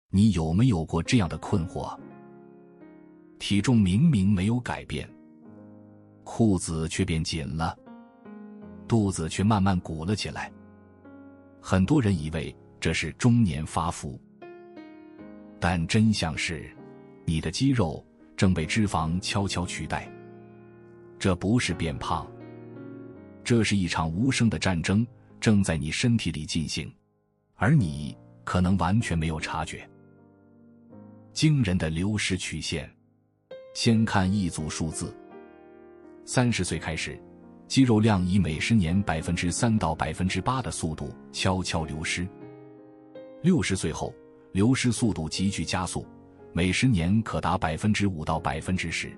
你有没有过这样的困惑？体重明明没有改变，裤子却变紧了，肚子却慢慢鼓了起来。很多人以为这是中年发福，但真相是，你的肌肉正被脂肪悄悄取代。这不是变胖，这是一场无声的战争正在你身体里进行，而你可能完全没有察觉。惊人的流失曲线。先看一组数字：30岁开始，肌肉量以每10年3%到8%的速度悄悄流失。60岁后，流失速度急剧加速，每10年可达5%到10%。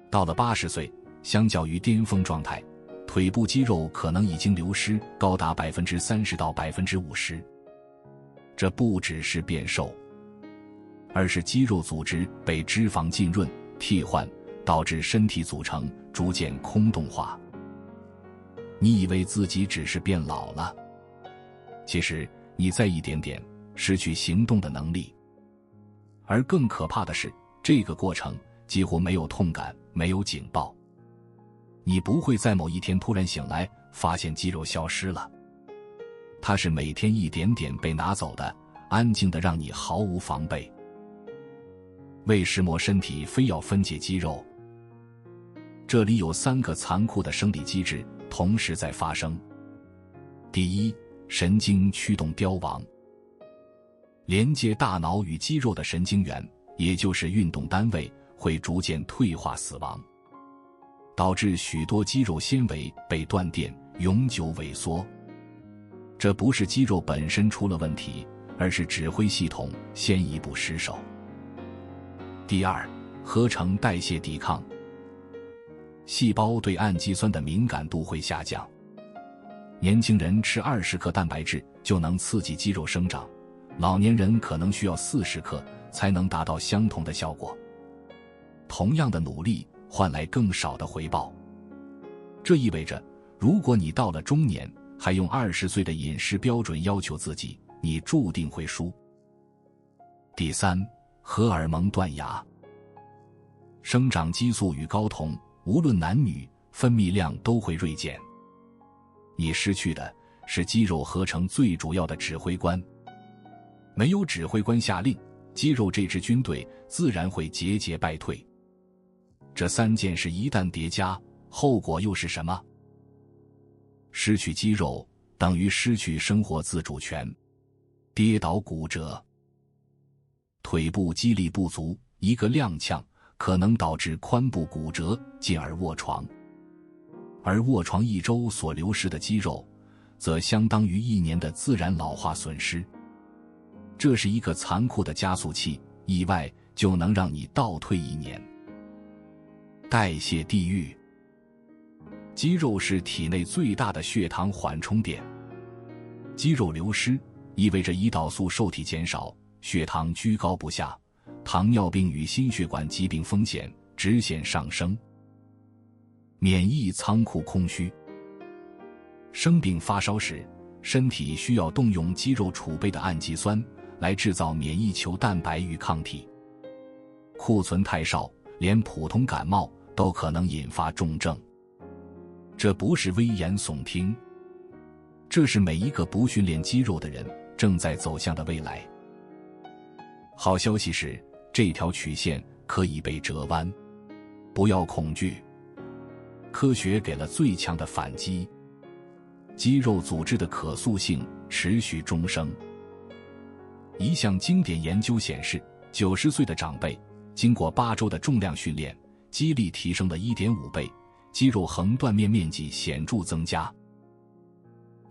到了80岁，相较于巅峰状态，腿部肌肉可能已经流失高达30%到50%。这不只是变瘦，而是肌肉组织被脂肪浸润、替换，导致身体组成逐渐空洞化。你以为自己只是变老了，其实你在一点点失去行动的能力。而更可怕的是，这个过程几乎没有痛感，没有警报。你不会在某一天突然醒来，发现肌肉消失了。它是每天一点点被拿走的，安静的让你毫无防备。为什么身体非要分解肌肉？这里有3个残酷的生理机制同时在发生。第一，神经驱动凋亡。连接大脑与肌肉的神经元，也就是运动单位，会逐渐退化死亡，导致许多肌肉纤维被断电，永久萎缩。这不是肌肉本身出了问题，而是指挥系统先一步失守。第二，合成代谢抵抗。细胞对氨基酸的敏感度会下降。年轻人吃20克蛋白质就能刺激肌肉生长，老年人可能需要40克才能达到相同的效果。同样的努力换来更少的回报。这意味着，如果你到了中年还用20岁的饮食标准要求自己，你注定会输。第三，荷尔蒙断崖。生长激素与睾酮，无论男女，分泌量都会锐减。你失去的是肌肉合成最主要的指挥官。没有指挥官下令，肌肉这支军队自然会节节败退。这3件事一旦叠加，后果又是什么？失去肌肉等于失去生活自主权，跌倒骨折。腿部肌力不足，一个踉跄可能导致髋部骨折，进而卧床。而卧床1周所流失的肌肉，则相当于1年的自然老化损失。这是一个残酷的加速器，意外就能让你倒退1年。代谢地狱。肌肉是体内最大的血糖缓冲点。肌肉流失意味着胰岛素受体减少，血糖居高不下，糖尿病与心血管疾病风险直线上升。免疫仓库空虚。生病发烧时，身体需要动用肌肉储备的氨基酸来制造免疫球蛋白与抗体。库存太少，连普通感冒都可能引发重症。这不是危言耸听，这是每一个不训练肌肉的人正在走向的未来。好消息是，这条曲线可以被折弯。不要恐惧，科学给了最强的反击。肌肉组织的可塑性持续终生。一项经典研究显示，90岁的长辈经过8周的重量训练，肌力提升了 1.5 倍，肌肉横断面面积显著增加。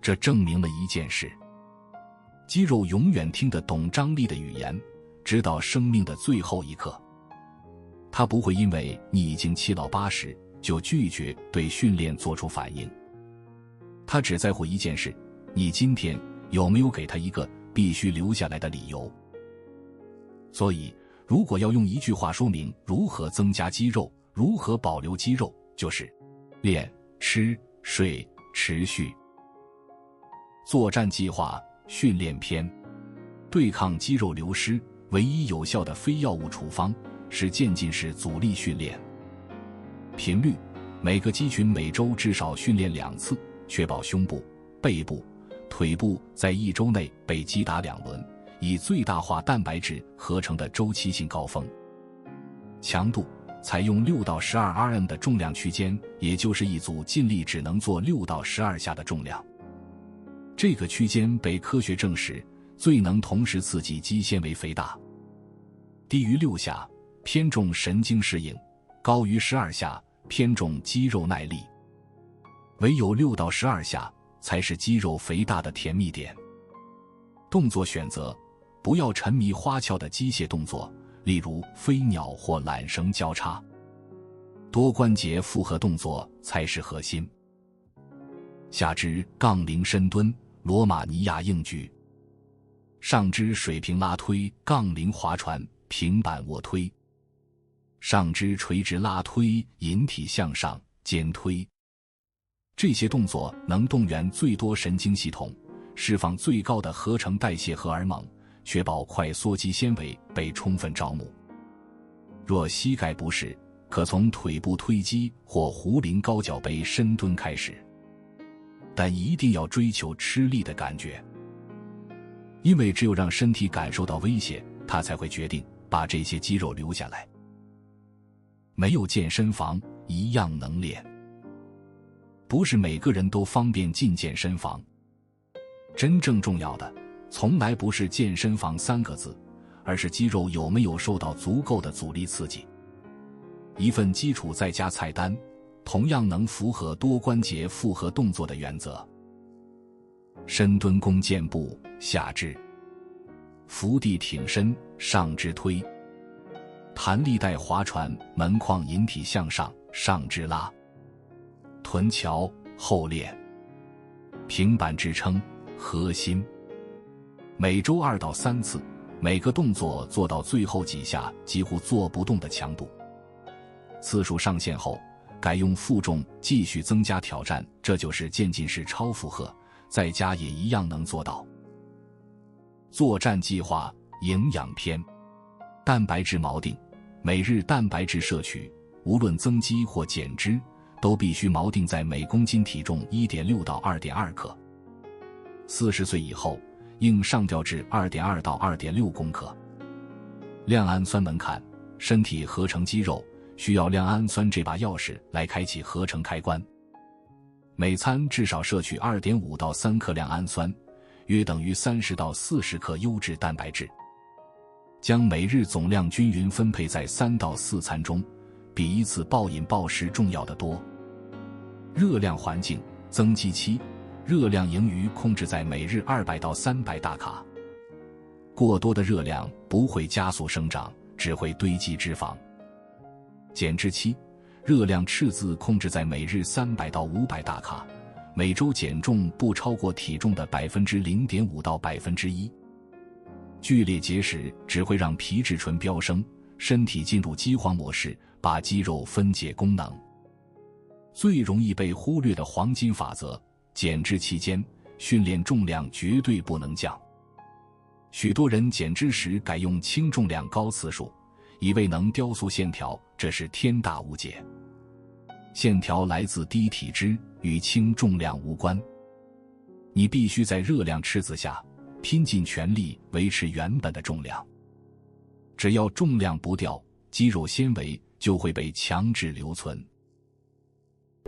这证明了一件事：肌肉永远听得懂张力的语言，直到生命的最后一刻。它不会因为你已经7老80就拒绝对训练做出反应。他只在乎一件事：你今天有没有给他一个必须留下来的理由。所以，如果要用一句话说明如何增加肌肉，如何保留肌肉，就是练、吃、睡、持续。作战计划训练篇。对抗肌肉流失唯一有效的非药物处方是渐进式阻力训练。频率：每个肌群每周至少训练2次，确保胸部、背部、腿部在1周内被击打2轮，以最大化蛋白质合成的周期性高峰。强度：采用6到12 Rm 的重量区间，也就是一组尽力只能做6到12下的重量。这个区间被科学证实最能同时刺激肌纤维肥大。低于6下偏重神经适应，高于12下偏重肌肉耐力。唯有6到12下才是肌肉肥大的甜蜜点。动作选择：不要沉迷花俏的机械动作，例如飞鸟或缆绳交叉。多关节复合动作才是核心。下肢杠铃深蹲、罗马尼亚硬举；上肢水平拉推、杠铃划船、平板卧推；上肢垂直拉推、引体向上、肩推。这些动作能动员最多神经系统，释放最高的合成代谢荷尔蒙，确保快缩肌纤维被充分招募。若膝盖不适，可从腿部推肌或壶铃高脚杯深蹲开始，但一定要追求吃力的感觉，因为只有让身体感受到威胁，它才会决定把这些肌肉留下来。没有健身房一样能练。不是每个人都方便进健身房。真正重要的从来不是健身房3个字，而是肌肉有没有受到足够的阻力刺激。一份基础在家菜单同样能符合多关节复合动作的原则。深蹲弓箭步，下肢；伏地挺身，上肢推；弹力带划船，门框引体向上，上肢拉；臀桥，后练；平板支撑，核心。每周2到3次，每个动作做到最后几下几乎做不动的强度。次数上限后，改用负重继续增加挑战，这就是渐进式超负荷，在家也一样能做到。作战计划营养篇：蛋白质锚定，每日蛋白质摄取，无论增肌或减脂，都必须锚定在每公斤体重 1.6 到 2.2 克。40岁以后，应上调至 2.2 到 2.6 公克。亮氨酸门槛：身体合成肌肉需要亮氨酸这把钥匙来开启合成开关。每餐至少摄取 2.5 到3克亮氨酸，约等于30到40克优质蛋白质。将每日总量均匀分配在3到4餐中，比一次暴饮暴食重要得多。热量环境：增肌期，热量盈余控制在每日200到300大卡。过多的热量不会加速生长，只会堆积脂肪。减脂期，热量赤字控制在每日300到500大卡，每周减重不超过体重的 0.5% 到 1%。剧烈节食只会让皮质醇飙升，身体进入饥荒模式，把肌肉分解功能。最容易被忽略的黄金法则：减脂期间，训练重量绝对不能降。许多人减脂时改用轻重量高次数，以为能雕塑线条，这是天大误解。线条来自低体脂，与轻重量无关。你必须在热量赤字下拼尽全力维持原本的重量。只要重量不掉，肌肉纤维就会被强制留存。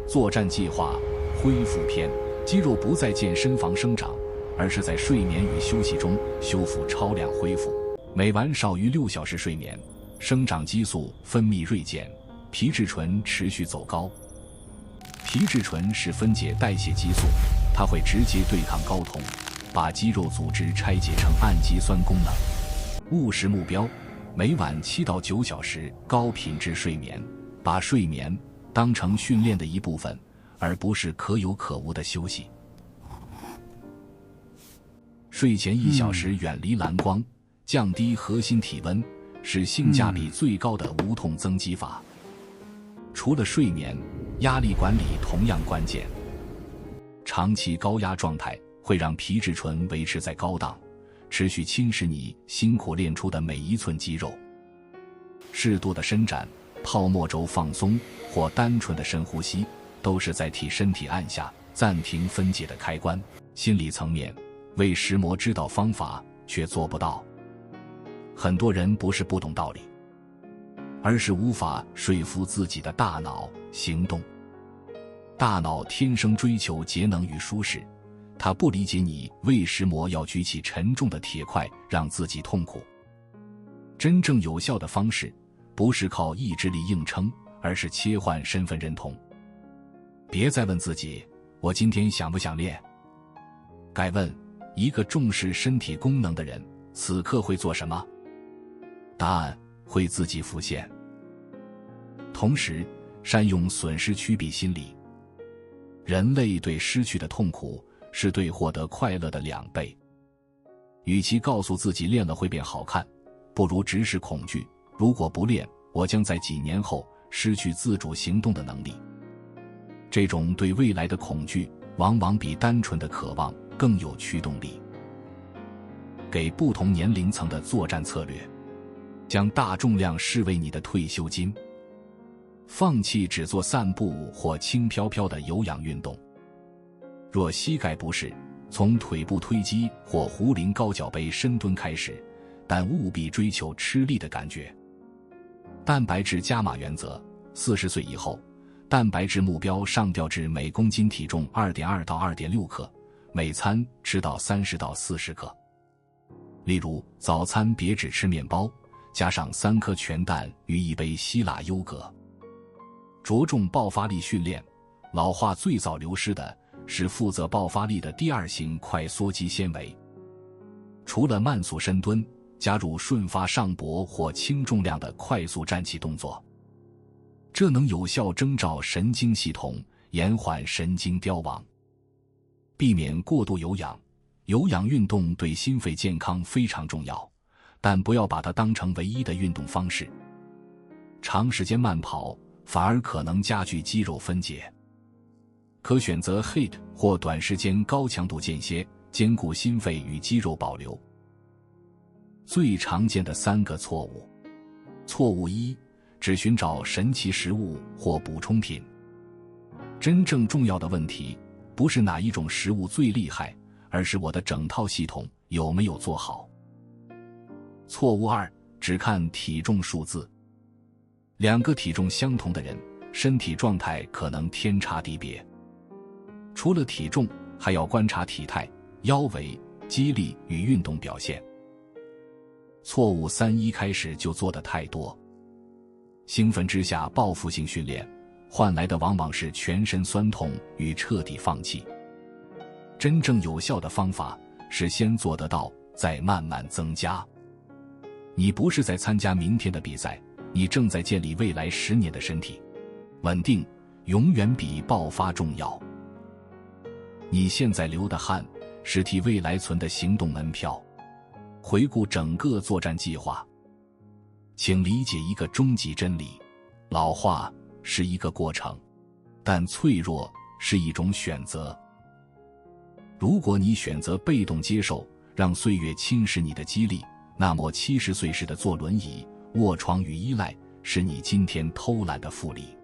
作战计划恢复篇：肌肉不在健身房生长，而是在睡眠与休息中修复超量恢复。每晚少于6小时睡眠，生长激素分泌锐减，皮质醇持续走高。皮质醇是分解代谢激素，它会直接对抗睾酮，把肌肉组织拆解成氨基酸功能。务实目标：每晚7到9小时高品质睡眠，把睡眠当成训练的一部分，而不是可有可无的休息。睡前1小时远离蓝光，降低核心体温，是性价比最高的无痛增肌法。除了睡眠，压力管理同样关键。长期高压状态会让皮质醇维持在高档，持续侵蚀你辛苦练出的每一寸肌肉。适度的伸展、泡沫轴放松或单纯的深呼吸，都是在替身体按下暂停分解的开关。心理层面，为食魔知道方法却做不到。很多人不是不懂道理，而是无法说服自己的大脑行动。大脑天生追求节能与舒适，它不理解你为食魔要举起沉重的铁块让自己痛苦。真正有效的方式不是靠意志力硬撑，而是切换身份认同。别再问自己我今天想不想练，该问一个重视身体功能的人此刻会做什么。答案会自己浮现。同时善用损失趋避心理。人类对失去的痛苦是对获得快乐的2倍。与其告诉自己练了会变好看，不如直视恐惧，如果不练，我将在几年后失去自主行动的能力。这种对未来的恐惧往往比单纯的渴望更有驱动力。给不同年龄层的作战策略。将大重量视为你的退休金。放弃只做散步或轻飘飘的有氧运动。若膝盖不适，从腿部推肌或壶铃高脚杯深蹲开始，但务必追求吃力的感觉。蛋白质加码原则：40岁以后，蛋白质目标上调至每公斤体重 2.2 到 2.6 克，每餐吃到30到40克。例如，早餐别只吃面包，加上3颗全蛋与1杯希腊优格。着重爆发力训练，老化最早流失的是负责爆发力的第2型快缩肌纤维。除了慢速深蹲，加入顺发上膊或轻重量的快速站起动作，这能有效征召神经系统，延缓神经凋亡。避免过度有氧，有氧运动对心肺健康非常重要，但不要把它当成唯一的运动方式。长时间慢跑反而可能加剧肌肉分解。可选择 HIIT 或短时间高强度间歇，兼顾心肺与肌肉保留。最常见的3个错误。错误1，只寻找神奇食物或补充品。真正重要的问题不是哪一种食物最厉害，而是我的整套系统有没有做好。错误2，只看体重数字。2个体重相同的人，身体状态可能天差地别。除了体重，还要观察体态、腰围、肌力与运动表现。错误3，一开始就做得太多。兴奋之下报复性训练，换来的往往是全身酸痛与彻底放弃。真正有效的方法是先做得到，再慢慢增加。你不是在参加明天的比赛，你正在建立未来10年的身体。稳定永远比爆发重要。你现在流的汗是替未来存的行动门票。回顾整个作战计划，请理解一个终极真理：老化是一个过程，但脆弱是一种选择。如果你选择被动接受，让岁月侵蚀你的肌力，那么70岁时的坐轮椅、卧床与依赖是你今天偷懒的复利。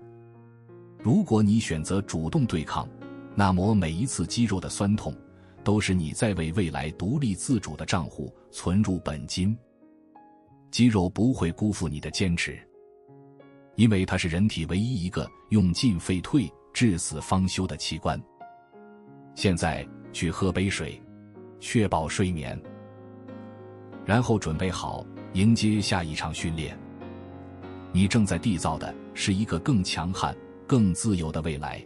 如果你选择主动对抗，那么每一次肌肉的酸痛都是你在为未来独立自主的账户存入本金。肌肉不会辜负你的坚持，因为它是人体唯一一个用进废退、至死方休的器官。现在去喝杯水，确保睡眠，然后准备好迎接下一场训练。你正在缔造的是一个更强悍、更自由的未来。